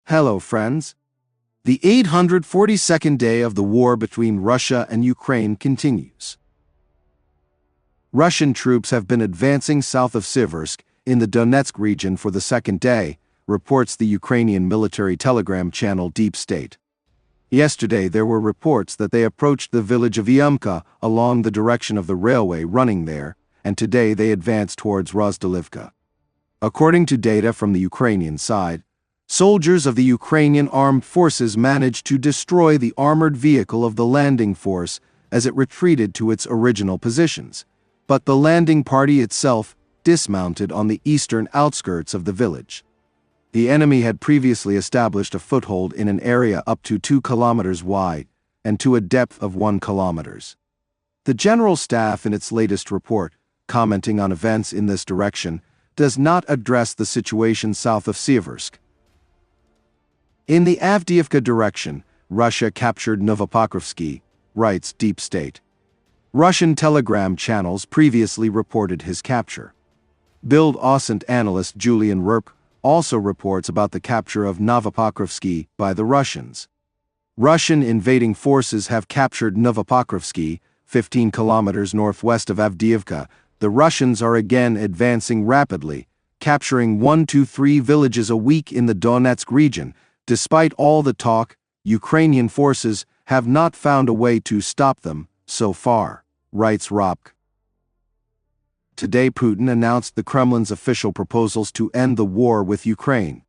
Hello, friends. The 842nd day of the war between Russia and Ukraine continues. Russian troops have been advancing south of Siversk in the Donetsk region for the second day, reports the Ukrainian military telegram channel Deep State. Yesterday there were reports that they approached the village of Yevhenii along the direction of the railway running there, and today they advanced towards Rozdolivka. According to data from the Ukrainian side, soldiers of the Ukrainian armed forces managed to destroy the armored vehicle of the landing force as it retreated to its original positions, but the landing party itself dismounted on the eastern outskirts of the village. The enemy had previously established a foothold in an area up to 2 kilometers wide and to a depth of 1 kilometer. The General Staff in its latest report, commenting on events in this direction, does not address the situation south of Siversk. In the Avdiivka direction, Russia captured Novopokrovsky, writes Deep State. Russian telegram channels previously reported his capture. Bild Osint analyst Julian Rurp also reports about the capture of Novopokrovsky by the Russians. Russian invading forces have captured Novopokrovsky, 15 kilometers northwest of Avdiivka. The Russians are again advancing rapidly, capturing 1 to 3 villages a week in the Donetsk region. Despite all the talk, Ukrainian forces have not found a way to stop them so far, writes Ropk. Today Putin announced the Kremlin's official proposals to end the war with Ukraine.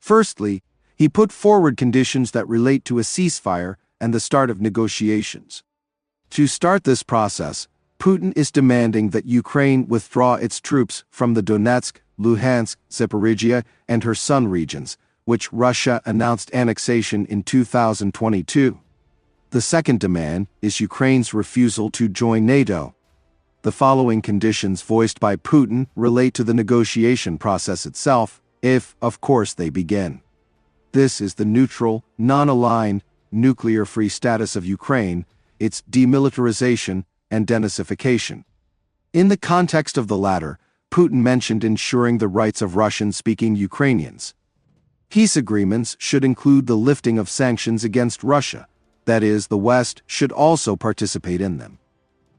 Firstly, he put forward conditions that relate to a ceasefire and the start of negotiations. To start this process, Putin is demanding that Ukraine withdraw its troops from the Donetsk, Luhansk, Zaporizhia, and Kherson regions, which Russia announced annexation in 2022. The second demand is Ukraine's refusal to join NATO. The following conditions voiced by Putin relate to the negotiation process itself, if, of course, they begin. This is the neutral, non-aligned, nuclear-free status of Ukraine, its demilitarization and denazification. In the context of the latter, Putin mentioned ensuring the rights of Russian-speaking Ukrainians. Peace agreements should include the lifting of sanctions against Russia, that is, the West should also participate in them.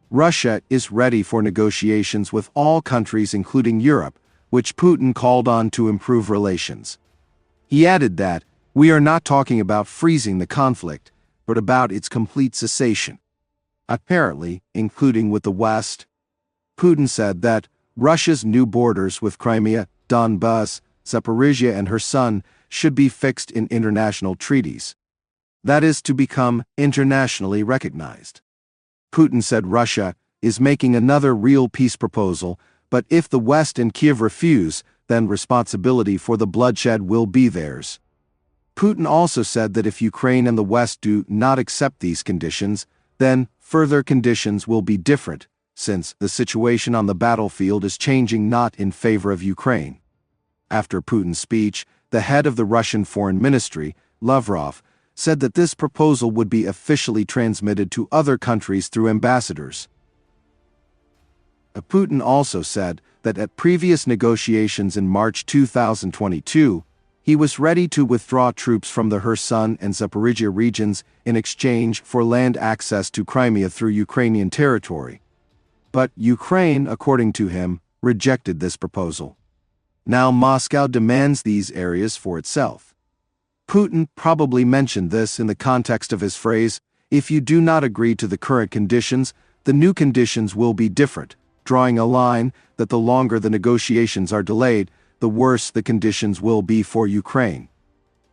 Russia is ready for negotiations with all countries including Europe, which Putin called on to improve relations. He added that, "We are not talking about freezing the conflict, but about its complete cessation." Apparently, including with the West. Putin said that Russia's new borders with Crimea, Donbas, Zaporizhia and Kherson should be fixed in international treaties. That is to become internationally recognized. Putin said Russia is making another real peace proposal, but if the West and Kiev refuse, then responsibility for the bloodshed will be theirs. Putin also said that if Ukraine and the West do not accept these conditions, then further conditions will be different, since the situation on the battlefield is changing not in favor of Ukraine. After Putin's speech, the head of the Russian Foreign Ministry, Lavrov, said that this proposal would be officially transmitted to other countries through ambassadors. Putin also said that at previous negotiations in March 2022, he was ready to withdraw troops from the Kherson and Zaporizhia regions in exchange for land access to Crimea through Ukrainian territory. But Ukraine, according to him, rejected this proposal. Now Moscow demands these areas for itself. Putin probably mentioned this in the context of his phrase, "If you do not agree to the current conditions, the new conditions will be different," drawing a line that the longer the negotiations are delayed, the worse the conditions will be for Ukraine.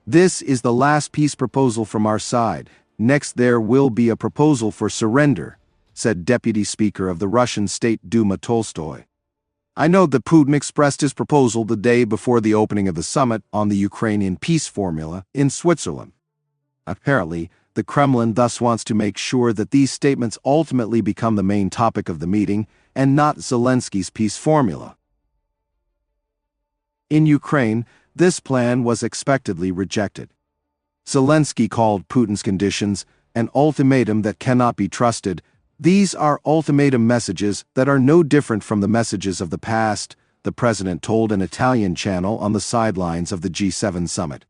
"This is the last peace proposal from our side. Next there will be a proposal for surrender," said Deputy Speaker of the Russian State Duma Tolstoy. I know that Putin expressed his proposal the day before the opening of the summit on the Ukrainian peace formula in Switzerland. Apparently, the Kremlin thus wants to make sure that these statements ultimately become the main topic of the meeting and not Zelensky's peace formula. In Ukraine, this plan was expectedly rejected. Zelensky called Putin's conditions an ultimatum that cannot be trusted. These are ultimatum messages that are no different from the messages of the past, the president told an Italian channel on the sidelines of the G7 summit.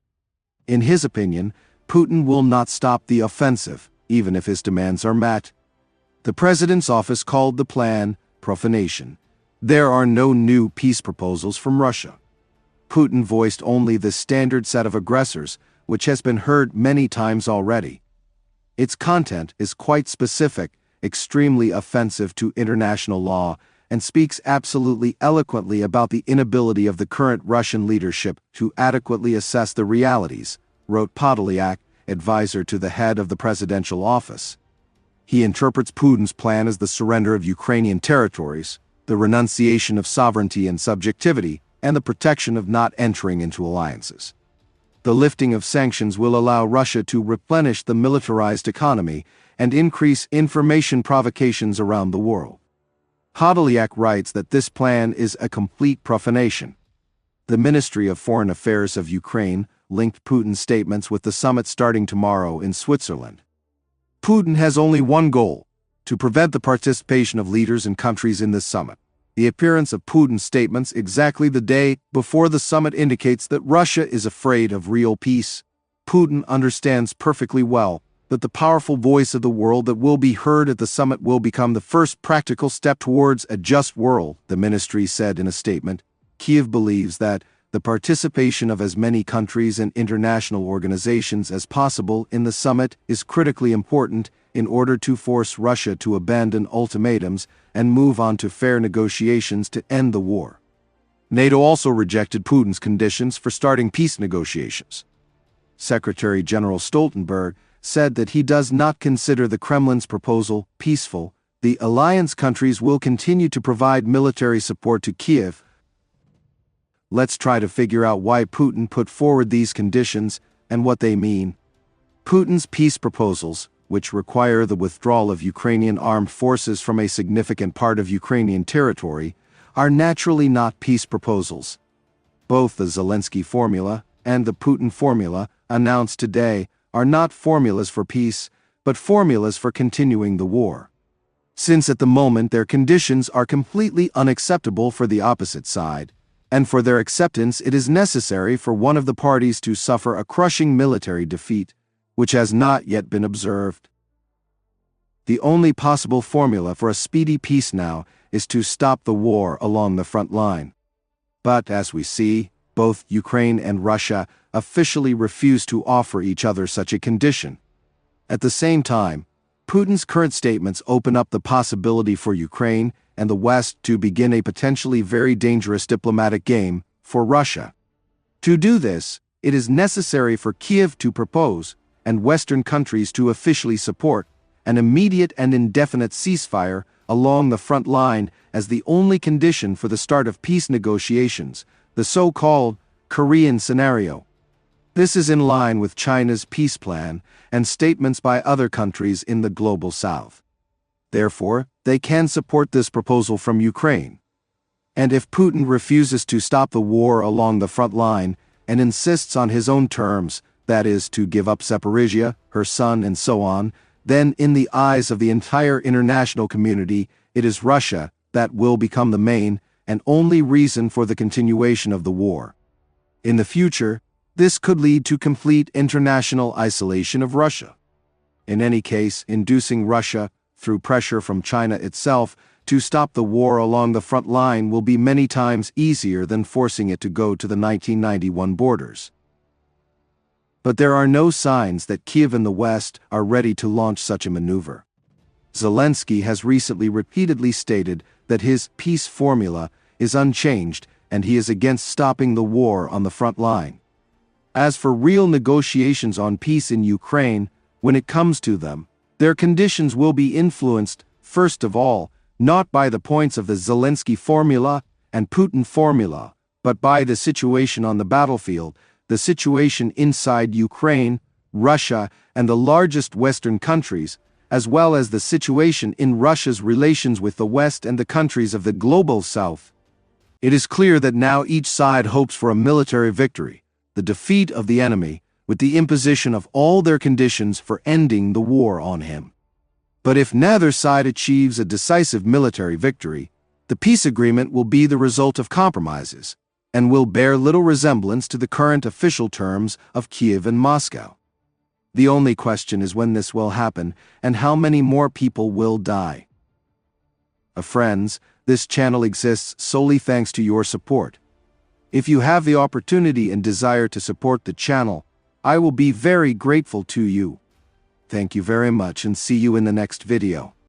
In his opinion, Putin will not stop the offensive, even if his demands are met. The president's office called the plan profanation. There are no new peace proposals from Russia. Putin voiced only the standard set of aggressors, which has been heard many times already. Its content is quite specific, extremely offensive to international law, and speaks absolutely eloquently about the inability of the current Russian leadership to adequately assess the realities, wrote Podolyak, advisor to the head of the presidential office. He interprets Putin's plan as the surrender of Ukrainian territories, the renunciation of sovereignty and subjectivity, and the protection of not entering into alliances. The lifting of sanctions will allow Russia to replenish the militarized economy and increase information provocations around the world. Podolyak writes that this plan is a complete profanation. The Ministry of Foreign Affairs of Ukraine linked Putin's statements with the summit starting tomorrow in Switzerland. Putin has only one goal: to prevent the participation of leaders and countries in this summit. The appearance of Putin's statements exactly the day before the summit indicates that Russia is afraid of real peace. Putin understands perfectly well that the powerful voice of the world that will be heard at the summit will become the first practical step towards a just world, the ministry said in a statement. Kiev believes that the participation of as many countries and international organizations as possible in the summit is critically important in order to force Russia to abandon ultimatums and move on to fair negotiations to end the war. NATO also rejected Putin's conditions for starting peace negotiations. Secretary General Stoltenberg said that he does not consider the Kremlin's proposal peaceful. The alliance countries will continue to provide military support to Kiev. Let's try to figure out why Putin put forward these conditions and what they mean. Putin's peace proposals, which require the withdrawal of Ukrainian armed forces from a significant part of Ukrainian territory, are naturally not peace proposals. Both the Zelensky formula and the Putin formula, announced today, are not formulas for peace, but formulas for continuing the war. Since at the moment their conditions are completely unacceptable for the opposite side, and for their acceptance it is necessary for one of the parties to suffer a crushing military defeat, which has not yet been observed. The only possible formula for a speedy peace now is to stop the war along the front line. But, as we see, both Ukraine and Russia officially refuse to offer each other such a condition. At the same time, Putin's current statements open up the possibility for Ukraine and the West to begin a potentially very dangerous diplomatic game for Russia. To do this, it is necessary for Kiev to propose, and Western countries to officially support, an immediate and indefinite ceasefire along the front line as the only condition for the start of peace negotiations, the so-called Korean scenario. This is in line with China's peace plan and statements by other countries in the global south. Therefore, they can support this proposal from Ukraine. And if Putin refuses to stop the war along the front line and insists on his own terms, that is, to give up Zaporizhia, her son, and so on, then in the eyes of the entire international community, it is Russia that will become the main and only reason for the continuation of the war. In the future, this could lead to complete international isolation of Russia. In any case, inducing Russia, through pressure from China itself, to stop the war along the front line will be many times easier than forcing it to go to the 1991 borders. But there are no signs that Kiev and the West are ready to launch such a maneuver. Zelensky has recently repeatedly stated that his peace formula is unchanged and he is against stopping the war on the front line. As for real negotiations on peace in Ukraine, when it comes to them, their conditions will be influenced, first of all, not by the points of the Zelensky formula and Putin formula, but by the situation on the battlefield, the situation inside Ukraine, Russia, and the largest Western countries, as well as the situation in Russia's relations with the West and the countries of the global South. It is clear that now each side hopes for a military victory, the defeat of the enemy, with the imposition of all their conditions for ending the war on him. But if neither side achieves a decisive military victory, the peace agreement will be the result of compromises, and will bear little resemblance to the current official terms of Kiev and Moscow. The only question is when this will happen and how many more people will die. Friends, this channel exists solely thanks to your support. If you have the opportunity and desire to support the channel, I will be very grateful to you. Thank you very much and see you in the next video.